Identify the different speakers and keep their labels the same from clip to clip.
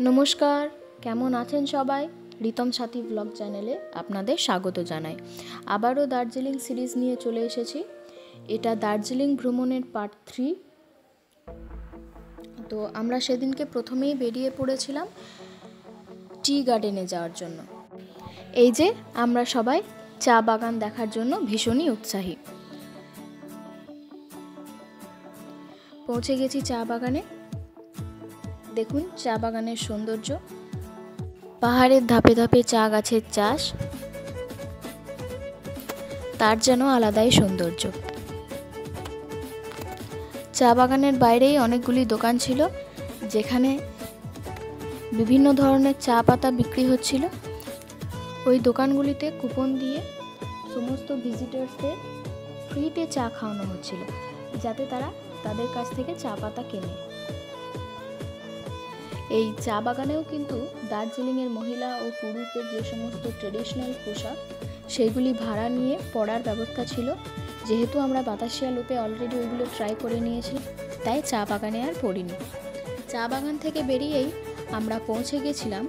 Speaker 1: নমস্কার, কেমন আছেন সবাই? রিতম সাথী ব্লগ চ্যানেলে আপনাদের স্বাগত জানাই। আবারও দার্জিলিং সিরিজ নিয়ে চলে এসেছি। এটা দার্জিলিং ভ্রমণের পার্ট 3। তো আমরা সেদিনকে প্রথমেই বেরিয়ে পড়েছিলাম টি গার্ডেনে যাওয়ার জন্য। এই যে আমরা সবাই চা বাগান দেখার জন্য ভীষণই উৎসাহী। পৌঁছে গেছি চা বাগানে। দেখুন চা বাগানের সৌন্দর্য, পাহাড়ের ধাপে ধাপে চা গাছের চাষ, তার যেন আলাদাই সৌন্দর্য। চা বাগানের বাইরেই অনেকগুলি দোকান ছিল, যেখানে বিভিন্ন ধরনের চা পাতা বিক্রি হচ্ছিল। ওই দোকানগুলিতে কুপন দিয়ে সমস্ত ভিজিটার্সদের ফ্রিতে চা খাওয়ানো হচ্ছিল, যাতে তারা তাদের কাছ থেকে চা পাতা কেনে। এই চা বাগানেও কিন্তু দার্জিলিংয়ের মহিলা ও পুরুষদের যে সমস্ত ট্রেডিশনাল পোশাক, সেইগুলি ভাড়া নিয়ে পরার ব্যবস্থা ছিল। যেহেতু আমরা বাতাসিয়া লুপে অলরেডি ওইগুলো ট্রাই করে নিয়েছিলাম, তাই চা বাগানে আর পড়িনি। চা বাগান থেকে বেরিয়েই আমরা পৌঁছে গেছিলাম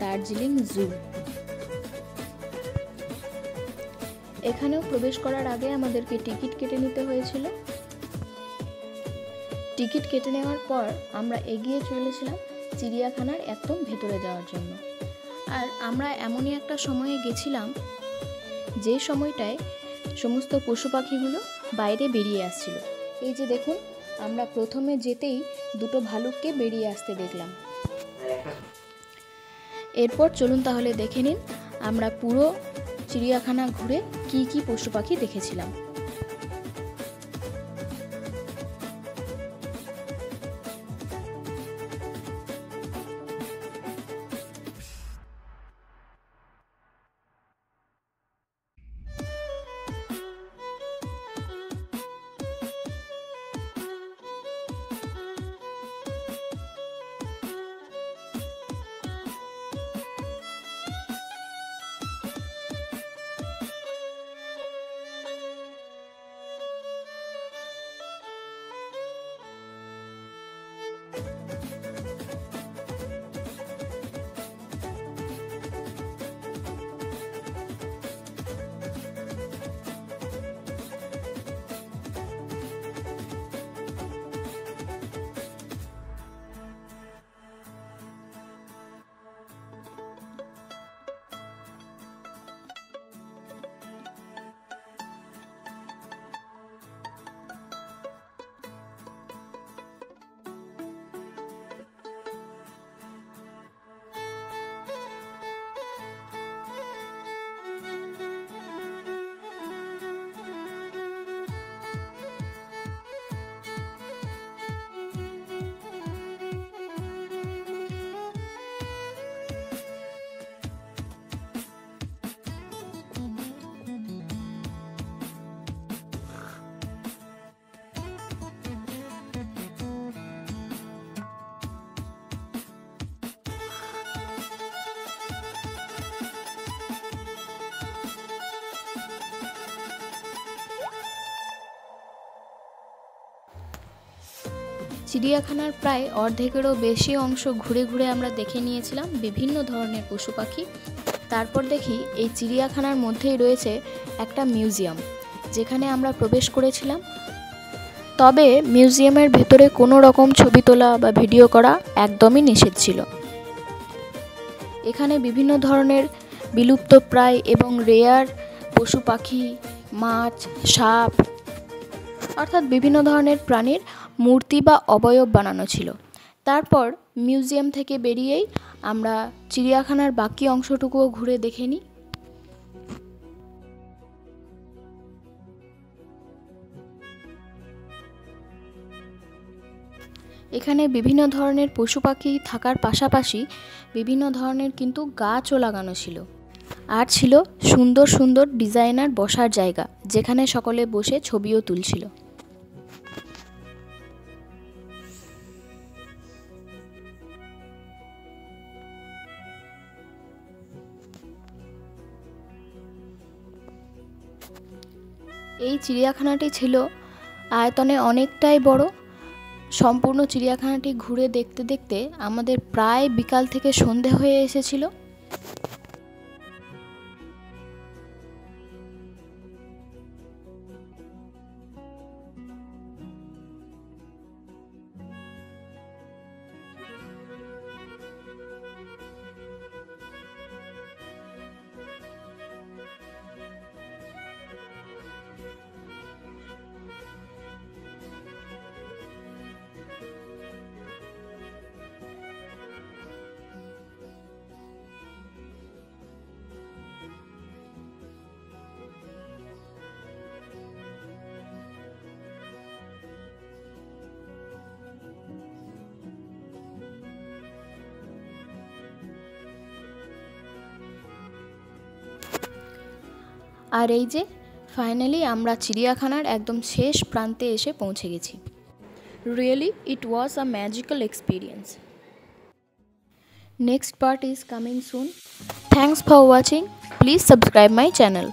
Speaker 1: দার্জিলিং জু। এখানেও প্রবেশ করার আগে আমাদেরকে টিকিট কেটে নিতে হয়েছিল। টিকিট কেটে নেওয়ার পর আমরা এগিয়ে চলেছিলাম চিড়িয়াখানার একদম ভেতরে যাওয়ার জন্য। আর আমরা এমনই একটা সময়ে গেছিলাম যে সময়টায় সমস্ত পশু পাখিগুলো বাইরে বেরিয়ে আসছিল। এই যে দেখুন, আমরা প্রথমে যেতেই দুটো ভালুককে বেরিয়ে আসতে দেখলাম। এরপর চলুন তাহলে দেখে নিন আমরা পুরো চিড়িয়াখানা ঘুরে কি কি পশু পাখি দেখেছিলাম। চিড়িয়াখানার প্রায় অর্ধেকেরও বেশি অংশ ঘুরে ঘুরে আমরা দেখে নিয়েছিলাম বিভিন্ন ধরনের পশু পাখি। তারপর দেখি এই চিড়িয়াখানার মধ্যেই রয়েছে একটা মিউজিয়াম, যেখানে আমরা প্রবেশ করেছিলাম। তবে মিউজিয়ামের ভেতরে কোনো রকম ছবি তোলা বা ভিডিও করা একদমই নিষেধ ছিল। এখানে বিভিন্ন ধরনের বিলুপ্তপ্রায় এবং রেয়ার পশু পাখি, মাছ, সাপ, অর্থাৎ বিভিন্ন ধরনের প্রাণীর মূর্তি বা অবয়ব বানানো ছিল। তারপর মিউজিয়াম থেকে বেরিয়েই আমরা চিড়িয়াখানার বাকি অংশটুকুও ঘুরে দেখে নিই। এখানে বিভিন্ন ধরনের পশু পাখি থাকার পাশাপাশি বিভিন্ন ধরনের কিন্তু গাছও লাগানো ছিল। আর ছিল সুন্দর সুন্দর ডিজাইনার বসার জায়গা, যেখানে সকলে বসে ছবিও তুলছিল। এই চিড়িয়াখানাটি ছিল আয়তনে অনেকটাই বড়, সম্পূর্ণ চিড়িয়াখানাটি ঘুরে দেখতে দেখতে আমাদের প্রায় বিকাল থেকে সন্ধে হয়ে এসেছিল। আর এই যে ফাইনালি আমরা চিড়িয়াখানার একদম শেষ প্রান্তে এসে পৌঁছে গেছি। Really it was a magical experience. Next part is coming soon. Thanks for watching. Please subscribe my channel.